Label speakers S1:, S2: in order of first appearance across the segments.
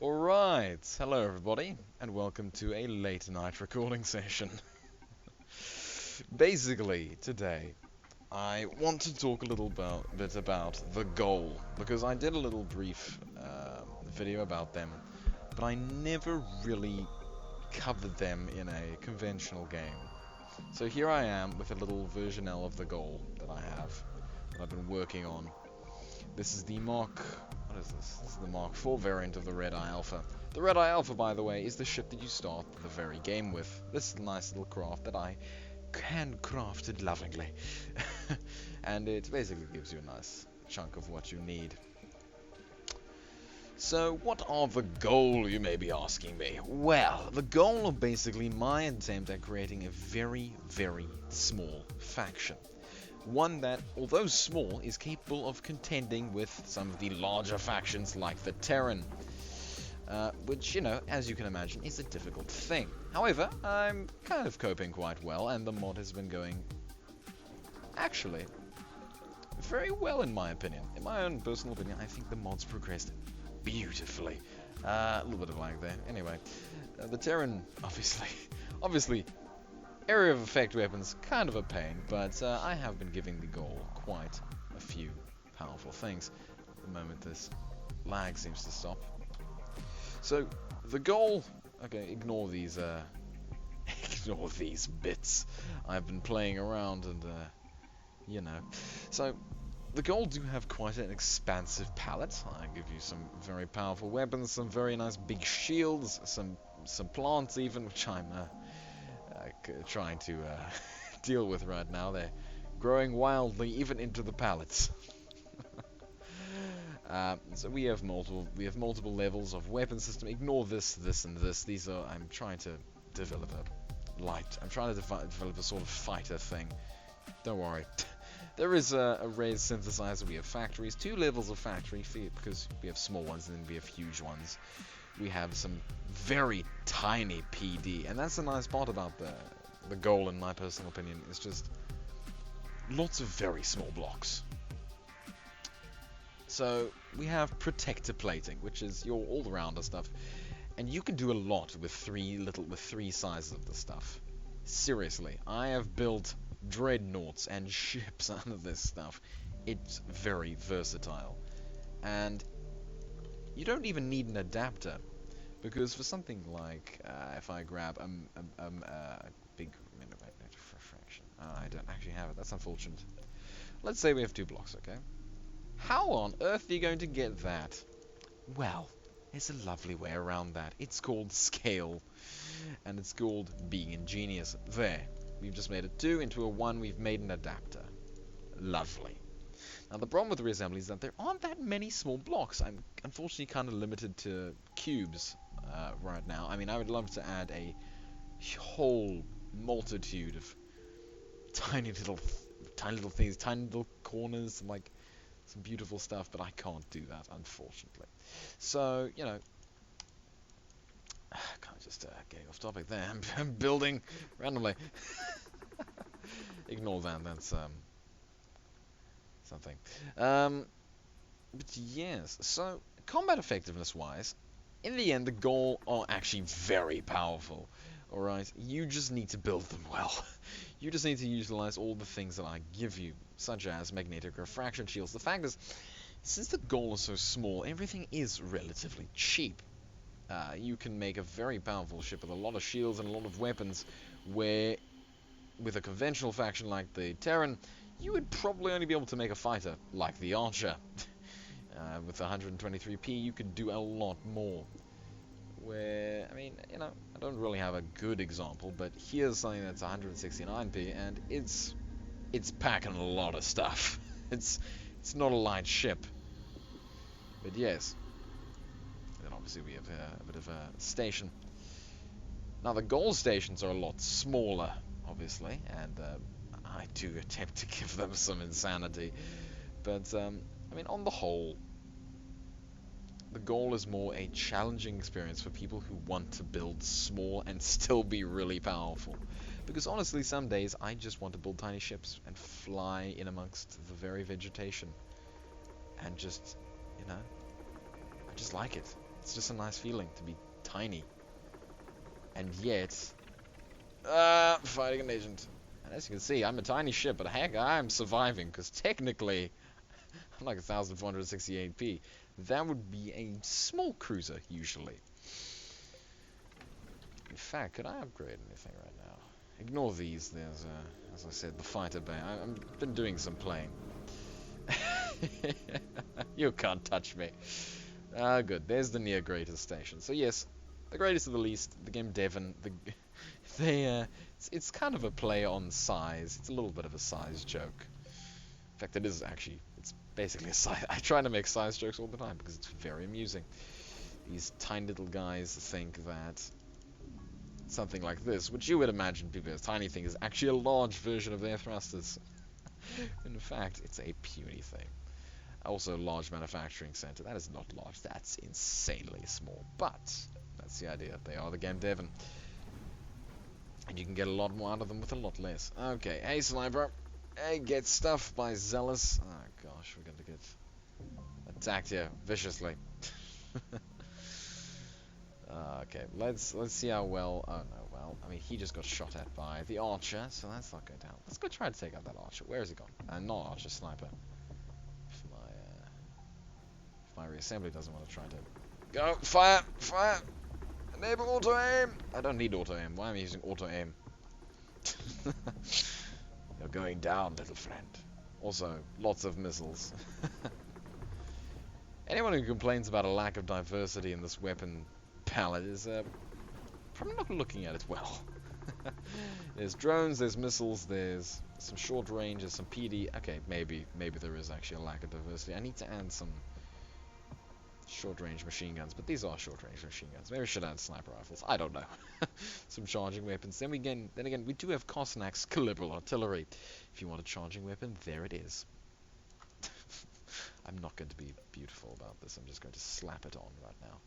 S1: Alright, hello everybody, and welcome to a late night recording session. Basically, today, I want to talk a little bit about the goal, because I did a little brief video about them, but I never really covered them in a conventional game. So here I am with a little version L of the goal that I have, that I've been working on. This is the Mark... What is this? This is the Mark IV variant of the Red Eye Alpha. The Red Eye Alpha, by the way, is the ship that you start the very game with. This is a nice little craft that I handcrafted lovingly. And it basically gives you a nice chunk of what you need. So, what are the goal, you may be asking me? Well, the goal of basically my attempt at creating a very, very small faction. One that, although small, is capable of contending with some of the larger factions like the Terran. Which, as you can imagine, is a difficult thing. However, I'm kind of coping quite well, and the mod has been going, actually, very well in my opinion. In my own personal opinion, I think the mod's progressed beautifully. A little bit of lag there. Anyway, the Terran, obviously, area of effect weapons, kind of a pain, but I have been giving the goal quite a few powerful things. At the moment this lag seems to stop. So, the goal... Okay, ignore these ignore these bits. I've been playing around and, So, the goal do have quite an expansive palette. I give you some very powerful weapons, some very nice big shields, some plants even, which I'm trying to deal with right now. They're growing wildly, even into the pallets. So we have multiple levels of weapon system. Ignore this, and this. These are I'm trying to develop I'm trying to develop a sort of fighter thing. Don't worry. There is a raised synthesizer. We have factories, 2 levels of factory, because we have small ones and then we have huge ones. We have some very tiny PD, and that's the nice part about the goal, in my personal opinion, is just lots of very small blocks. So we have protector plating, which is your all-rounder stuff, and you can do a lot with three sizes of the stuff. Seriously, I have built dreadnoughts and ships out of this stuff. It's very versatile, and you don't even need an adapter, because for something like if I grab a big refraction, I don't actually have it. That's unfortunate. Let's say we have 2 blocks, okay? How on earth are you going to get that? Well, there's a lovely way around that. It's called scale, and it's called being ingenious. There, we've just made a 2 into a 1. We've made an adapter. Lovely. Now, the problem with Reassembly is that there aren't that many small blocks. I'm unfortunately kind of limited to cubes right now. I mean, I would love to add a whole multitude of tiny little things, tiny little corners, like some beautiful stuff, but I can't do that, unfortunately. So, kind of just getting off topic there. I'm building randomly. Ignore that. That's something. But yes, so combat effectiveness wise, in the end the goal are actually very powerful. Alright, you just need to build them well. You just need to utilize all the things that I give you, such as magnetic refraction shields. The fact is, since the goal is so small, everything is relatively cheap. You can make a very powerful ship with a lot of shields and a lot of weapons, where with a conventional faction like the Terran, you would probably only be able to make a fighter like the Archer. With 123p, you could do a lot more. Where, I mean, I don't really have a good example, but here's something that's 169p, and it's packing a lot of stuff. It's not a light ship. But yes. Then obviously we have a bit of a station. Now the goal stations are a lot smaller, obviously, and I do attempt to give them some insanity. But, I mean, on the whole, the goal is more a challenging experience for people who want to build small and still be really powerful. Because honestly, some days I just want to build tiny ships and fly in amongst the very vegetation. And just, I just like it. It's just a nice feeling to be tiny. And yet, fighting an agent. And as you can see, I'm a tiny ship, but heck, I'm surviving, because technically, I'm like 1,468p. That would be a small cruiser, usually. In fact, could I upgrade anything right now? Ignore these. There's, as I said, the fighter bay. I've been doing some playing. You can't touch me. Good. There's the near greatest station. So yes, the greatest of the least, the game Devon. It's kind of a play on size. It's a little bit of a size joke. In fact, it is actually. It's basically a size. I try to make size jokes all the time because it's very amusing. These tiny little guys think that something like this, which you would imagine people as tiny thing, is actually a large version of their thrusters. In fact, it's a puny thing. Also, large manufacturing center. That is not large. That's insanely small. But that's the idea. They are the game Devon. And you can get a lot more out of them with a lot less. Okay, hey sniper. Hey, get stuffed by Zealous. Oh gosh, we're going to get attacked here viciously. Okay, let's see how well. Oh no, well, I mean he just got shot at by the archer, so that's not going to help. Let's go try to take out that archer. Where is he gone? Not archer, sniper. If my reassembly doesn't want to try to go fire. Enable auto aim. I don't need auto aim. Why am I using auto aim? You're going down, little friend. Also, lots of missiles. Anyone who complains about a lack of diversity in this weapon palette is probably not looking at it well. There's drones, there's missiles, there's some short range, there's some PD. Okay, maybe there is actually a lack of diversity. I need to add some short range machine guns, but these are short range machine guns. Maybe I should add sniper rifles. I don't know. Some charging weapons. Then again, we do have Kosnak's Calibral artillery. If you want a charging weapon, there it is. I'm not going to be beautiful about this. I'm just going to slap it on right now.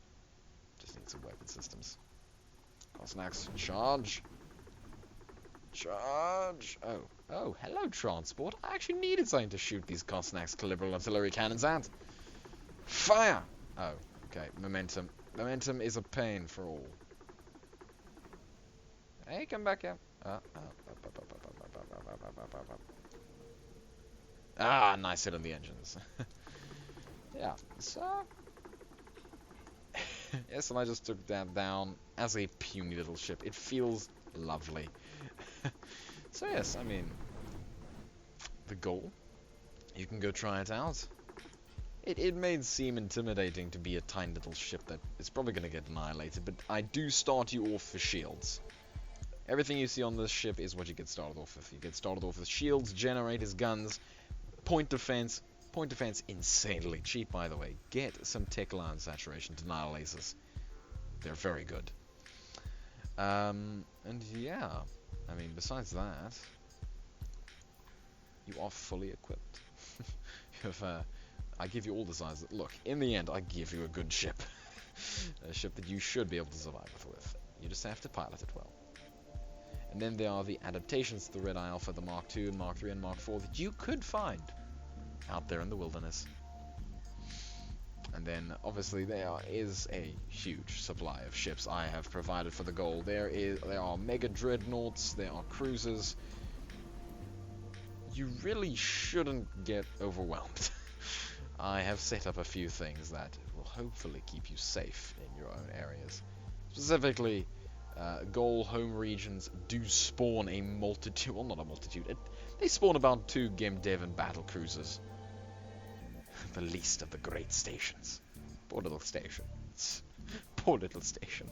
S1: Just need some weapon systems. Kosnak's charge. Charge. Oh, hello transport. I actually needed something to shoot these Kosnak's Calibral artillery cannons at. Fire! Oh, okay. Momentum. Momentum is a pain for all. Hey, come back here. Ah, nice hit on the engines. Yeah, so... yes, and I just took that down as a puny little ship. It feels lovely. So yes, I mean... the goal. You can go try it out. It may seem intimidating to be a tiny little ship that is probably going to get annihilated, but I do start you off with shields. Everything you see on this ship is what you get started off with. You get started off with shields, generators, guns, point defense. Point defense, insanely cheap, by the way. Get some Tech-Line saturation denial lasers. They're very good. And yeah, I mean, besides that, you are fully equipped. If, I give you all the signs that, look, in the end, I give you a good ship. A ship that you should be able to survive with. You just have to pilot it well. And then there are the adaptations to the Red Eye Alpha, the Mark II, and Mark III, and Mark IV that you could find out there in the wilderness. And then, obviously, there is a huge supply of ships I have provided for the goal. There are mega dreadnoughts, there are cruisers. You really shouldn't get overwhelmed. I have set up a few things that will hopefully keep you safe in your own areas. Specifically, goal home regions do spawn a multitude, well not a multitude, they spawn about 2 Game Devon battle cruisers. The least of the great stations. Poor little station. Poor little station.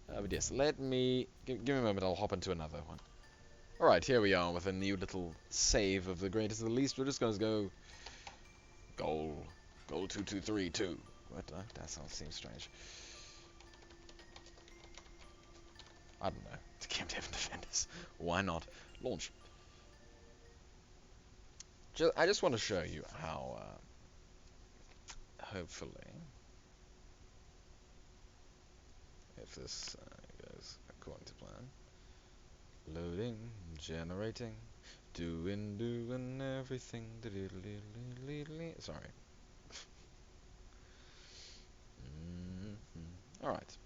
S1: But yes, let me, give me a moment, I'll hop into another one. Alright, here we are with a new little save of the greatest of the least. We're just going to go Goal 2232. What? That seems strange. I don't know. To Game Devon Defenders. Why not? Launch. I just want to show you how, hopefully, if this goes according to plan. Loading, generating, doing everything. Sorry. Alright.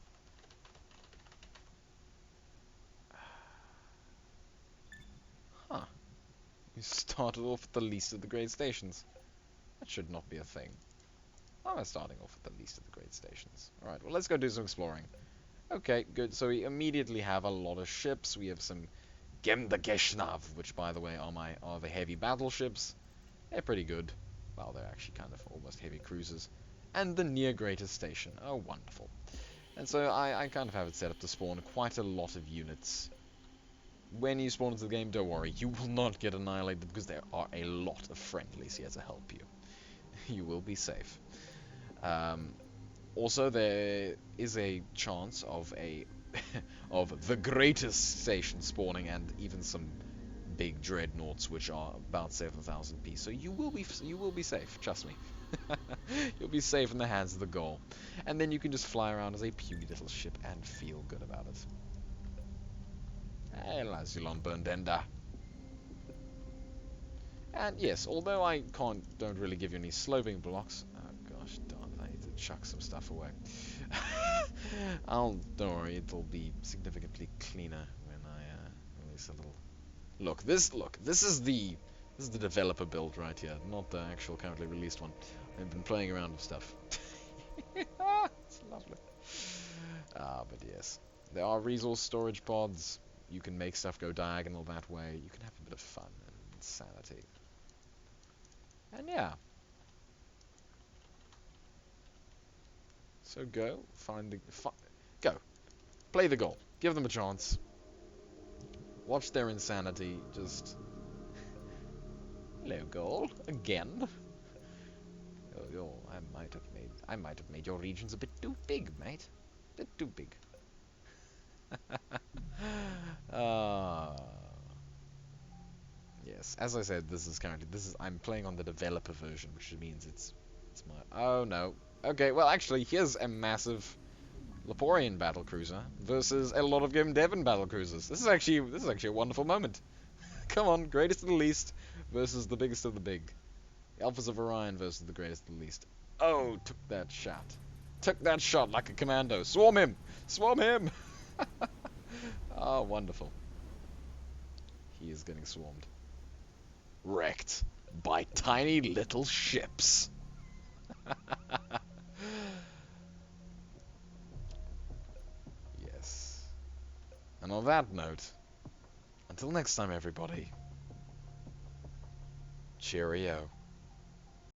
S1: Huh. You started off at the least of the great stations. That should not be a thing. Why am I starting off at the least of the great stations? Alright, well, let's go do some exploring. Okay, good. So we immediately have a lot of ships. We have some Gemdageshnav, which, by the way, are the heavy battleships. They're pretty good. Well, they're actually kind of almost heavy cruisers. And the near greatest station. Oh, wonderful. And so I kind of have it set up to spawn quite a lot of units. When you spawn into the game, don't worry, you will not get annihilated because there are a lot of friendlies here to help you. You will be safe. Also, there is a chance of of the greatest station spawning, and even some big dreadnoughts, which are about 7,000 P. So you will be safe. Trust me. You'll be safe in the hands of the goal, and then you can just fly around as a puny little ship and feel good about it. Hey, Lazulon Burnedenda. And yes, although I don't really give you any sloping blocks. Oh gosh, darn it, I need to chuck some stuff away. Don't worry, it'll be significantly cleaner when I release a little. Look, this is the developer build right here, not the actual currently released one. I've been playing around with stuff. It's lovely. But yes, there are resource storage pods. You can make stuff go diagonal that way. You can have a bit of fun and insanity. And yeah. So go, go. Play the goal. Give them a chance. Watch their insanity. Just... Hello, goal. Again. Oh, I might have made your regions a bit too big, mate. A bit too big. Yes, as I said, I'm playing on the developer version, which means it's my... Oh, no. Okay, well, actually, here's a massive Leporian battlecruiser versus a lot of Game Devon battlecruisers. This is actually a wonderful moment. Come on, greatest of the least versus the biggest of the big. The Alphas of Orion versus the greatest of the least. Oh, took that shot. Took that shot like a commando. Swarm him! Swarm him! Oh, wonderful. He is getting swarmed. Wrecked by tiny little ships. Yes. And on that note, until next time, everybody, cheerio.